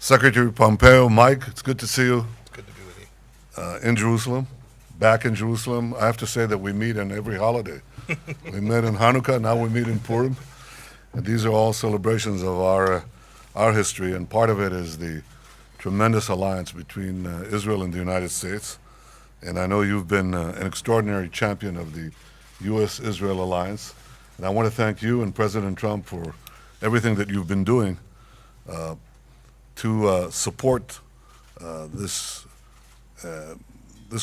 Secretary Pompeo, Mike, it's good to see you It's good to be with you. in Jerusalem, back in Jerusalem. I have to say that we meet on every holiday. We met in Hanukkah, now we meet in Purim. And these are all celebrations of our history, and part of it is the tremendous alliance between Israel and the United States. And I know you've been an extraordinary champion of the U.S.-Israel alliance. And I want to thank you and President Trump for everything that you've been doing to support this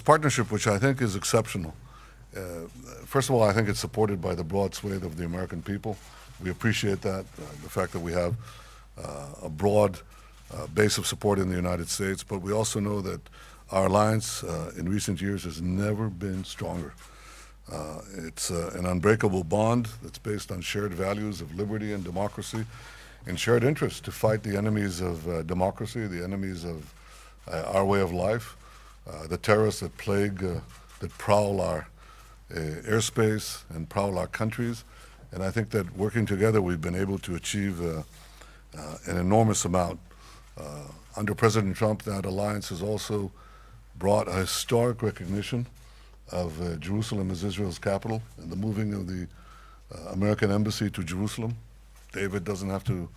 partnership, which I think is exceptional. First of all, I think it's supported by the broad swathe of the American people. We appreciate that, the fact that we have a broad base of support in the United States, but we also know that our alliance in recent years has never been stronger. It's an unbreakable bond that's based on shared values of liberty and democracy and shared interests to fight the enemies of democracy, the enemies of our way of life, the terrorists that plague, that prowl our airspace and prowl our countries. And I think that working together, we've been able to achieve an enormous amount. Under President Trump, that alliance has also brought a historic recognition of Jerusalem as Israel's capital and the moving of the American embassy to Jerusalem. David doesn't have to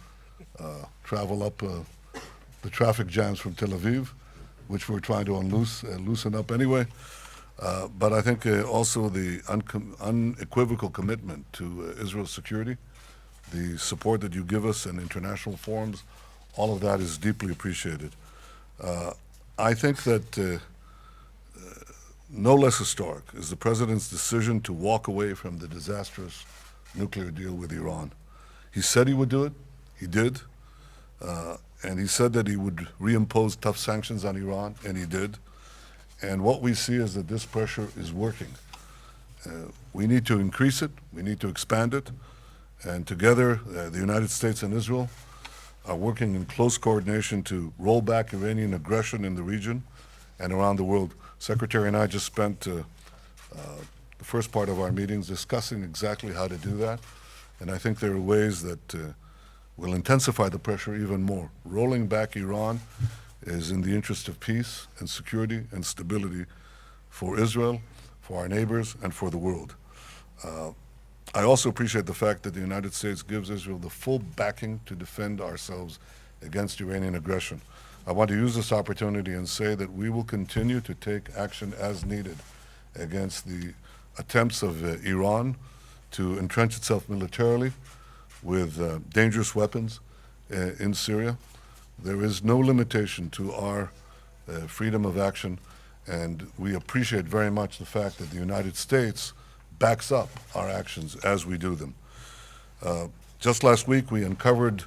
travel up the traffic jams from Tel Aviv, which we're trying to loosen up anyway. But I think also the unequivocal commitment to Israel's security, the support that you give us in international forums, all of that is deeply appreciated. I think that no less historic is the President's decision to walk away from the disastrous nuclear deal with Iran. He said he would do it. He did. And he said that he would reimpose tough sanctions on Iran, and he did. And what we see is that this pressure is working. We need to increase it. We need to expand it. And together, the United States and Israel are working in close coordination to roll back Iranian aggression in the region and around the world. Secretary and I just spent the first part of our meetings discussing exactly how to do that. And I think there are ways that will intensify the pressure even more. Rolling back Iran is in the interest of peace and security and stability for Israel, for our neighbors, and for the world. I also appreciate the fact that the United States gives Israel the full backing to defend ourselves against Iranian aggression. I want to use this opportunity and say that we will continue to take action as needed against the attempts of Iran to entrench itself militarily with dangerous weapons in Syria. There is no limitation to our freedom of action, and we appreciate very much the fact that the United States backs up our actions as we do them. Just last week, we uncovered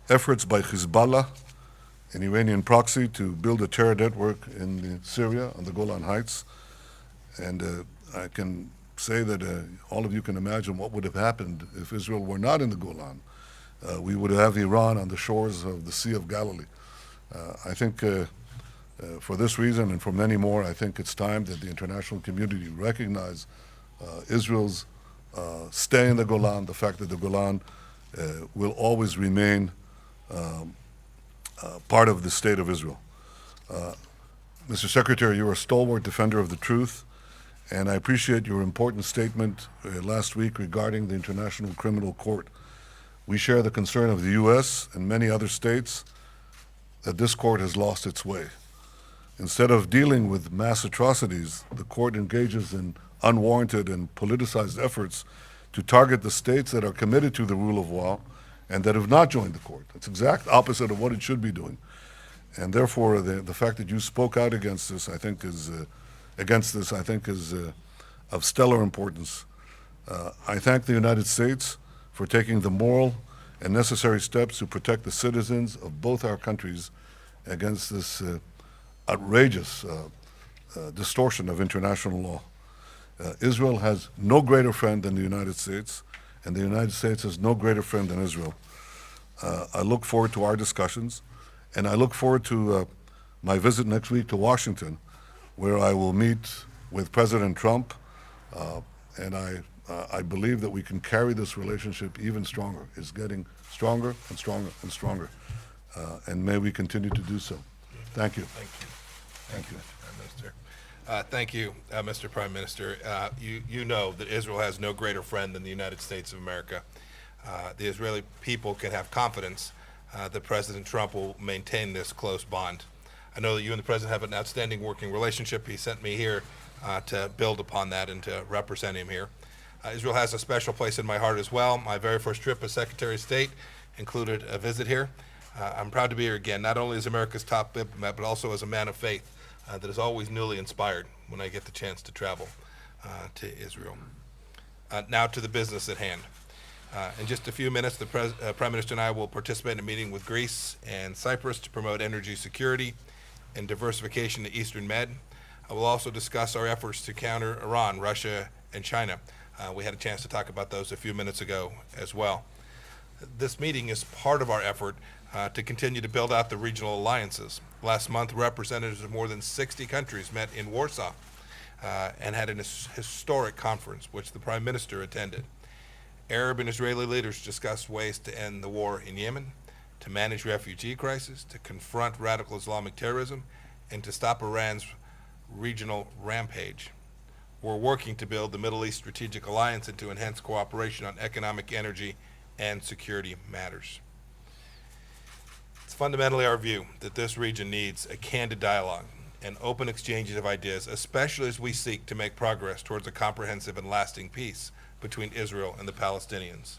efforts by Hezbollah, an Iranian proxy, to build a terror network in Syria on the Golan Heights. And I can say that all of you can imagine what would have happened if Israel were not in the Golan. We would have Iran on the shores of the Sea of Galilee. I think for this reason and for many more, I think it's time that the international community recognize Israel's stay in the Golan, the fact that the Golan will always remain part of the state of Israel. Mr. Secretary, you're a stalwart defender of the truth, and I appreciate your important statement last week regarding the International Criminal Court. We share the concern of the U.S. and many other states that this court has lost its way. Instead of dealing with mass atrocities, the court engages in unwarranted and politicized efforts to target the states that are committed to the rule of law and that have not joined the court. It's exact opposite of what it should be doing. And therefore, the fact that you spoke out against this, I think, is of stellar importance. I thank the United States for taking the moral and necessary steps to protect the citizens of both our countries against this outrageous distortion of international law. Israel has no greater friend than the United States, and the United States has no greater friend than Israel. I look forward to our discussions, and I look forward to my visit next week to Washington, where I will meet with President Trump, and I believe that we can carry this relationship even stronger. It's getting stronger and stronger and stronger. and may we continue to do so. Thank you. Thank you. Thank you, Prime Minister. Thank you, Mr. Prime Minister. You know that Israel has no greater friend than the United States of America. The Israeli people can have confidence that President Trump will maintain this close bond. I know that you and the President have an outstanding working relationship. He sent me here to build upon that and to represent him here. Israel has a special place in my heart as well. My very first trip as Secretary of State included a visit here. I'm proud to be here again, not only as America's top diplomat, but also as a man of faith that is always newly inspired when I get the chance to travel to Israel. Now to the business at hand. In just a few minutes, the Prime Minister and I will participate in a meeting with Greece and Cyprus to promote energy security and diversification to Eastern Med. I will also discuss our efforts to counter Iran, Russia, and China. We had a chance to talk about those a few minutes ago as well. This meeting is part of our effort to continue to build out the regional alliances. Last month, representatives of more than 60 countries met in Warsaw and had an historic conference, which the Prime Minister attended. Arab and Israeli leaders discussed ways to end the war in Yemen, to manage refugee crisis, to confront radical Islamic terrorism, and to stop Iran's regional rampage. We're working to build the Middle East Strategic Alliance and to enhance cooperation on economic, energy, and security matters. It's fundamentally our view that this region needs a candid dialogue and open exchanges of ideas, especially as we seek to make progress towards a comprehensive and lasting peace between Israel and the Palestinians.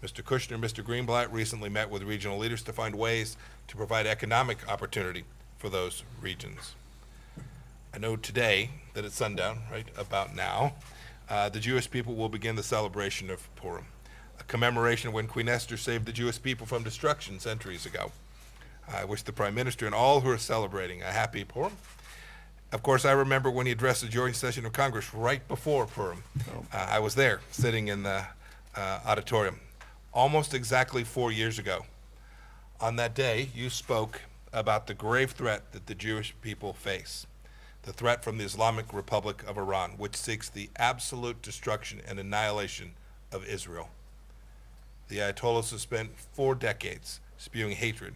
Mr. Kushner and Mr. Greenblatt recently met with regional leaders to find ways to provide economic opportunity for those regions. I know today that at sundown, right about now, the Jewish people will begin the celebration of Purim, a commemoration of when Queen Esther saved the Jewish people from destruction centuries ago. I wish the Prime Minister and all who are celebrating a happy Purim. Of course, I remember when he addressed the joint session of Congress right before Purim. I was there, sitting in the auditorium, almost exactly 4 years ago. On that day, you spoke about the grave threat that the Jewish people face, the threat from the Islamic Republic of Iran, which seeks the absolute destruction and annihilation of Israel. The Ayatollahs have spent 4 decades spewing hatred,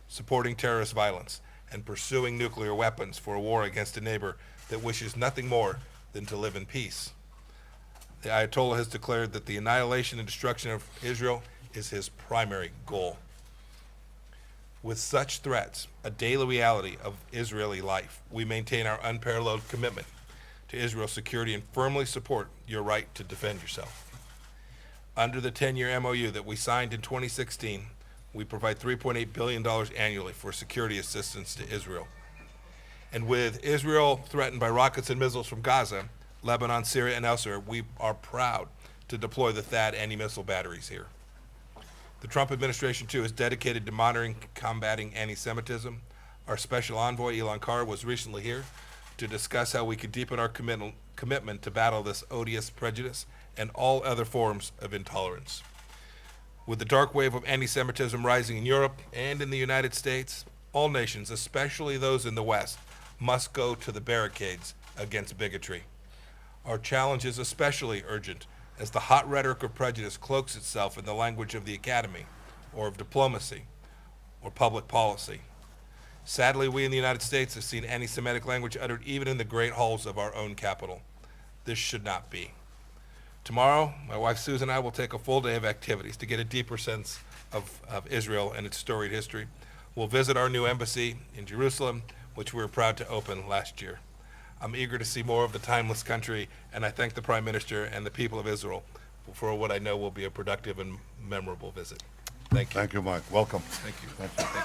supporting terrorist violence, and pursuing nuclear weapons for a war against a neighbor that wishes nothing more than to live in peace. The Ayatollah has declared that the annihilation and destruction of Israel is his primary goal. With such threats, a daily reality of Israeli life, we maintain our unparalleled commitment to Israel's security and firmly support your right to defend yourself. Under the 10-year MOU that we signed in 2016, we provide $3.8 billion annually for security assistance to Israel. And with Israel threatened by rockets and missiles from Gaza, Lebanon, Syria, and elsewhere, we are proud to deploy the THAAD anti-missile batteries here. The Trump administration, too, is dedicated to monitoring and combating anti-Semitism. Our special envoy, Elon Carr, was recently here to discuss how we could deepen our commitment to battle this odious prejudice and all other forms of intolerance. With the dark wave of anti-Semitism rising in Europe and in the United States, all nations, especially those in the West, must go to the barricades against bigotry. Our challenge is especially urgent as the hot rhetoric of prejudice cloaks itself in the language of the academy, or of diplomacy, or public policy. Sadly, we in the United States have seen anti-Semitic language uttered even in the great halls of our own capital. This should not be. Tomorrow, my wife Susan and I will take a full day of activities to get a deeper sense of Israel and its storied history. We'll visit our new embassy in Jerusalem, which we were proud to open last year. I'm eager to see more of the timeless country, and I thank the Prime Minister and the people of Israel for what I know will be a productive and memorable visit. Thank you. Thank you, Mike. Welcome. Thank you. Thank you. Thank you.